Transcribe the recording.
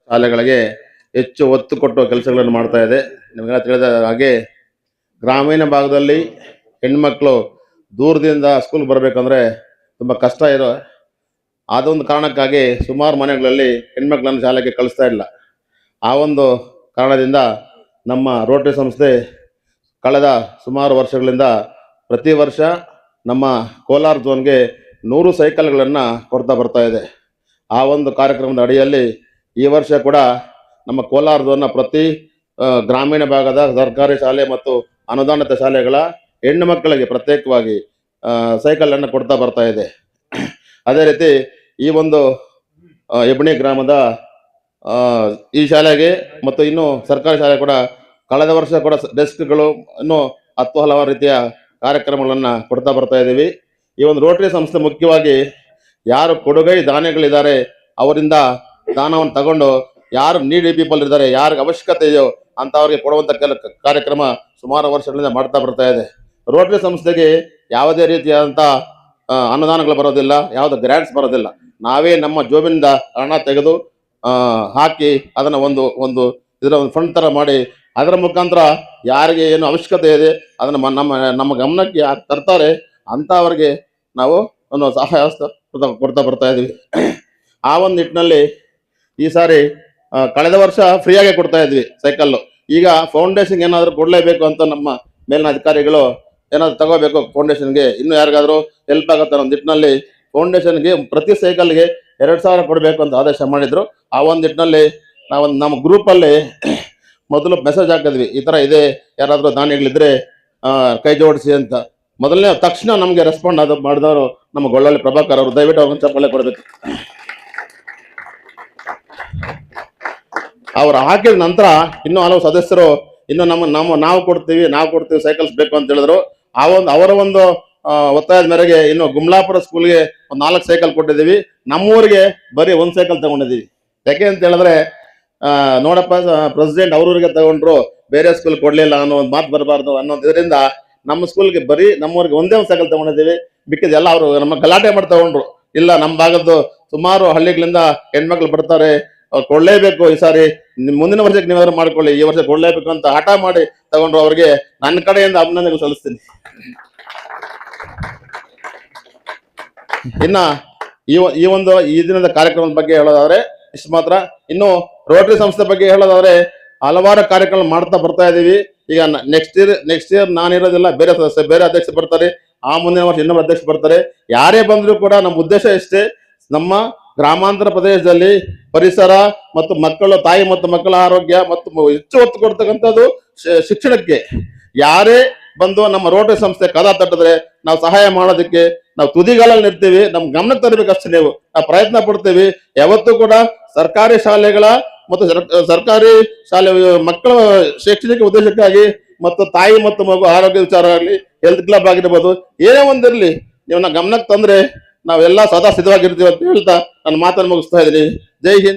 ಶಾಲೆಗಳಿಗೆ ಹೆಚ್ಚು ಒತ್ತು ಕೊಟ್ಟು ಕೆಲಸಗಳನ್ನು ಮಾಡ್ತಾ ಇದೆ. ನಿಮಗೆಲ್ಲ ತಿಳಿದ ಹಾಗೆ ಗ್ರಾಮೀಣ ಭಾಗದಲ್ಲಿ ಹೆಣ್ಮಕ್ಳು ದೂರದಿಂದ ಸ್ಕೂಲ್ ಬರಬೇಕಂದ್ರೆ ತುಂಬ ಕಷ್ಟ ಇರೋ ಅದೊಂದು ಕಾರಣಕ್ಕಾಗಿ ಸುಮಾರು ಮನೆಗಳಲ್ಲಿ ಹೆಣ್ಮಕ್ಳನ್ನು ಶಾಲೆಗೆ ಕಳಿಸ್ತಾ ಇಲ್ಲ. ಆ ಒಂದು ಕಾರಣದಿಂದ ನಮ್ಮ ರೋಟರಿ ಸಂಸ್ಥೆ ಕಳೆದ ಸುಮಾರು ವರ್ಷಗಳಿಂದ ಪ್ರತಿ ವರ್ಷ ನಮ್ಮ ಕೋಲಾರ ಝೋನ್ಗೆ 100 ಸೈಕಲ್ಗಳನ್ನು ಕೊಡ್ತಾ ಬರ್ತಾ ಇದೆ. ಆ ಒಂದು ಕಾರ್ಯಕ್ರಮದ ಅಡಿಯಲ್ಲಿ ಈ ವರ್ಷ ಕೂಡ ನಮ್ಮ ಕೋಲಾರ ಝೋನ್ನ ಪ್ರತಿ ಗ್ರಾಮೀಣ ಭಾಗದ ಸರ್ಕಾರಿ ಶಾಲೆ ಮತ್ತು ಅನುದಾನಿತ ಶಾಲೆಗಳ ಹೆಣ್ಣು ಮಕ್ಕಳಿಗೆ ಪ್ರತ್ಯೇಕವಾಗಿ ಸೈಕಲನ್ನು ಕೊಡ್ತಾ ಬರ್ತಾ ಇದೆ. ಅದೇ ರೀತಿ ಈ ಒಂದು ಹೆಬ್ಣಿ ಗ್ರಾಮದ ಈ ಶಾಲೆಗೆ ಮತ್ತು ಇನ್ನು ಸರ್ಕಾರಿ ಶಾಲೆ ಕೂಡ ಕಳೆದ ವರ್ಷ ಕೂಡ ಡೆಸ್ಕ್ಗಳು ಇನ್ನೂ ಹಲವಾರು ರೀತಿಯ ಕಾರ್ಯಕ್ರಮಗಳನ್ನು ಕೊಡ್ತಾ ಬರ್ತಾ ಇದ್ದೀವಿ. ಈ ಒಂದು ರೋಟರಿ ಸಂಸ್ಥೆ ಮುಖ್ಯವಾಗಿ ಯಾರು ಕೊಡುಗೈ ದಾನಿಗಳಿದ್ದಾರೆ ಅವರಿಂದ ದಾನವನ್ನು ತಗೊಂಡು ಯಾರು ನೀಡಿ ಪೀಪಲ್ ಇದ್ದಾರೆ, ಯಾರಿಗೆ ಅವಶ್ಯಕತೆ ಇದೆಯೋ ಅಂಥವ್ರಿಗೆ ಕೊಡುವಂಥ ಕಾರ್ಯಕ್ರಮ ಸುಮಾರು ವರ್ಷಗಳಿಂದ ಮಾಡ್ತಾ ಬರ್ತಾ ಇದೆ. ರೋಟರಿ ಸಂಸ್ಥೆಗೆ ಯಾವುದೇ ರೀತಿಯಾದಂಥ ಅನುದಾನಗಳು ಬರೋದಿಲ್ಲ, ಯಾವುದೇ ಗ್ರ್ಯಾಂಟ್ಸ್ ಬರೋದಿಲ್ಲ. ನಾವೇ ನಮ್ಮ ಜೋಬಿನಿಂದ ಹಣ ತೆಗೆದು ಹಾಕಿ ಅದನ್ನು ಒಂದು ಇದರ ಒಂದು ಫಂಡ್ ಥರ ಮಾಡಿ ಅದರ ಮುಖಾಂತರ ಯಾರಿಗೆ ಏನು ಅವಶ್ಯಕತೆ ಇದೆ ಅದನ್ನು ನಮ್ಮ ಗಮನಕ್ಕೆ ಯಾರು ತರ್ತಾರೆ ಅಂಥವ್ರಿಗೆ ನಾವು ಒಂದು ಸಹಾಯ ಕೊಡ್ತಾ ಬರ್ತಾ ಇದ್ದೀವಿ. ಆ ಒಂದು ನಿಟ್ಟಿನಲ್ಲಿ ಈ ಸಾರಿ ಕಳೆದ ವರ್ಷ ಫ್ರೀಯಾಗೆ ಕೊಡ್ತಾ ಇದ್ವಿ ಸೈಕಲ್ಲು. ಈಗ ಫೌಂಡೇಶನ್ಗೆ ಏನಾದರೂ ಕೊಡಲೇಬೇಕು ಅಂತ ನಮ್ಮ ಮೇಲಿನ ಅಧಿಕಾರಿಗಳು ಏನಾದರೂ ತಗೋಬೇಕು ಫೌಂಡೇಶನ್ಗೆ, ಇನ್ನೂ ಯಾರಿಗಾದರೂ ಹೆಲ್ಪ್ ಆಗುತ್ತೆ ಅನ್ನೋ ನಿಟ್ಟಿನಲ್ಲಿ ಫೌಂಡೇಶನ್ಗೆ ಪ್ರತಿ ಸೈಕಲ್ಗೆ 2,000 ಕೊಡಬೇಕು ಅಂತ ಆದೇಶ ಮಾಡಿದ್ರು. ಆ ಒಂದು ನಿಟ್ಟಿನಲ್ಲಿ ನಮ್ಮ ಗ್ರೂಪಲ್ಲಿ ಮೊದಲು ಮೆಸೇಜ್ ಹಾಕಿದ್ವಿ, ಈ ಥರ ಇದೆ, ಯಾರಾದರೂ ದಾನಿಗಳಿದ್ರೆ ಕೈ ಜೋಡಿಸಿ ಅಂತ. ಮೊದಲನೇ ತಕ್ಷಣ ನಮಗೆ ರೆಸ್ಪಾಂಡ್ ಮಾಡಿದವರು ನಮ್ಮ ಗೊಳ್ಳಳ್ಳಿ ಪ್ರಭಾಕರ್ ಅವರು. ದಯವಿಟ್ಟು ಅವ್ರನ್ನ ಚಪ್ಪಾಳೆ ಕೊಡಬೇಕು. ಅವ್ರು ಹಾಕಿದ ನಂತರ ಇನ್ನೂ ಹಲವು ಸದಸ್ಯರು ಇನ್ನು ನಾವು ಕೊಡ್ತೀವಿ ಸೈಕಲ್ಸ್ ಬೇಕು ಅಂತ ಹೇಳಿದ್ರು. ಅವರ ಒಂದು ಒತ್ತಾಯದ ಮೇರೆಗೆ ಇನ್ನು ಗುಮ್ಲಾಪುರ ಸ್ಕೂಲ್ಗೆ ಒಂದು 4 ಸೈಕಲ್ ಕೊಟ್ಟಿದ್ದೀವಿ. ನಮ್ಮೂರಿಗೆ ಬರೀ 1 ಸೈಕಲ್ ತಗೊಂಡಿದ್ದೀವಿ. ಯಾಕೆ ಅಂತ ಹೇಳಿದ್ರೆ ನೋಡಪ್ಪ ಪ್ರೆಸಿಡೆಂಟ್ ಅವ್ರವ್ರಿಗೆ ತಗೊಂಡ್ರು, ಬೇರೆ ಸ್ಕೂಲ್ ಕೊಡ್ಲಿಲ್ಲ ಅನ್ನೋ ಒಂದು ಮಾತು ಬರಬಾರ್ದು ಅನ್ನೋದ್ರಿಂದ ನಮ್ಮ ಸ್ಕೂಲ್ಗೆ ಬರೀ ನಮ್ಮೂರಿಗೆ ಒಂದೇ ಒಂದು ಸೈಕಲ್ ತಗೊಂಡಿದ್ದೀವಿ. ಬಿಕ್ಕಿದ ಎಲ್ಲ ಅವರು ನಮ್ಮ ಗಲಾಟೆ ಮಾಡಿ ತಗೊಂಡ್ರು. ಇಲ್ಲ, ನಮ್ಮ ಭಾಗದ್ದು ಸುಮಾರು ಹಳ್ಳಿಗಳಿಂದ ಹೆಣ್ಮಕ್ಳು ಬರ್ತಾರೆ, ಅವ್ರು ಕೊಡ್ಲೇಬೇಕು, ಈ ಸಾರಿ ಮುಂದಿನ ವರ್ಷಕ್ಕೆ ನೀವಾದ್ರು ಮಾಡ್ಕೊಳ್ಳಿ, ಈ ವರ್ಷ ಕೊಡ್ಲೇಬೇಕು ಅಂತ ಹಠ ಮಾಡಿ ತಗೊಂಡ್ರು. ಅವ್ರಿಗೆ ನನ್ನ ಕಡೆಯಿಂದ ಅಭಿನಂದನೆ ಸಲ್ಲಿಸ್ತೀನಿ. ಇನ್ನ ಈ ದಿನದ ಕಾರ್ಯಕ್ರಮದ ಬಗ್ಗೆ ಹೇಳೋದಾದ್ರೆ ಇಷ್ಟು ಮಾತ್ರ. ಇನ್ನು ರೋಟರಿ ಸಂಸ್ಥೆ ಬಗ್ಗೆ ಹೇಳೋದಾದ್ರೆ ಹಲವಾರು ಕಾರ್ಯಕ್ರಮ ಮಾಡ್ತಾ ಬರ್ತಾ ಇದೀವಿ. ಈಗ ನೆಕ್ಸ್ಟ್ ಇಯರ್ ನಾನಿರೋದಿಲ್ಲ, ಬೇರೆ ಅಧ್ಯಕ್ಷ ಬರ್ತಾರೆ, ಆ ಮುಂದಿನ ವರ್ಷ ಇನ್ನೊಬ್ಬರು ಅಧ್ಯಕ್ಷ ಬರ್ತಾರೆ. ಯಾರೇ ಬಂದರೂ ಕೂಡ ನಮ್ಮ ಉದ್ದೇಶ ಇಷ್ಟೇ, ನಮ್ಮ ಗ್ರಾಮಾಂತರ ಪ್ರದೇಶದಲ್ಲಿ ಪರಿಸರ ಮತ್ತು ತಾಯಿ ಮತ್ತು ಮಕ್ಕಳ ಆರೋಗ್ಯ ಮತ್ತು ಹೆಚ್ಚು ಒತ್ತು ಕೊಡ್ತಕ್ಕಂಥದ್ದು ಶಿಕ್ಷಣಕ್ಕೆ. ಯಾರೇ ಬಂದು ನಮ್ಮ ರೋಟರಿ ಸಂಸ್ಥೆ ಕದ ತಟ್ಟಿದ್ರೆ ನಾವು ಸಹಾಯ ಮಾಡೋದಕ್ಕೆ ನಾವು ತುದಿಗಾಲಲ್ಲಿ ನಿರ್ತೀವಿ. ನಮ್ ಗಮನಕ್ಕೆ ತರಬೇಕಷ್ಟೇ. ನಾವು ಪ್ರಯತ್ನ ಪಡ್ತೀವಿ. ಯಾವತ್ತೂ ಕೂಡ ಸರ್ಕಾರಿ ಶಾಲೆಗಳ ಮತ್ತು ಸರ್ಕಾರಿ ಶಾಲೆ ಮಕ್ಕಳ ಶೈಕ್ಷಣಿಕ ಉದ್ದೇಶಕ್ಕಾಗಿ ಮತ್ತು ತಾಯಿ ಮತ್ತು ಮಗು ಆರೋಗ್ಯ ವಿಚಾರ ಆಗಲಿ, ಹೆಲ್ತ್ ಕ್ಲಬ್ ಆಗಿರ್ಬೋದು, ಏನೇ ಒಂದಿರಲಿ, ನೀವು ಗಮನಕ್ಕೆ ತಂದ್ರೆ ನಾವೆಲ್ಲ ಸದಾ ಸಿದ್ಧವಾಗಿರ್ತೀವಿ ಅಂತ ಹೇಳ್ತಾ ನನ್ನ ಮಾತನ್ನು ಮುಗಿಸ್ತಾ ಇದ್ದೀನಿ. ಜೈ ಹಿಂದ್.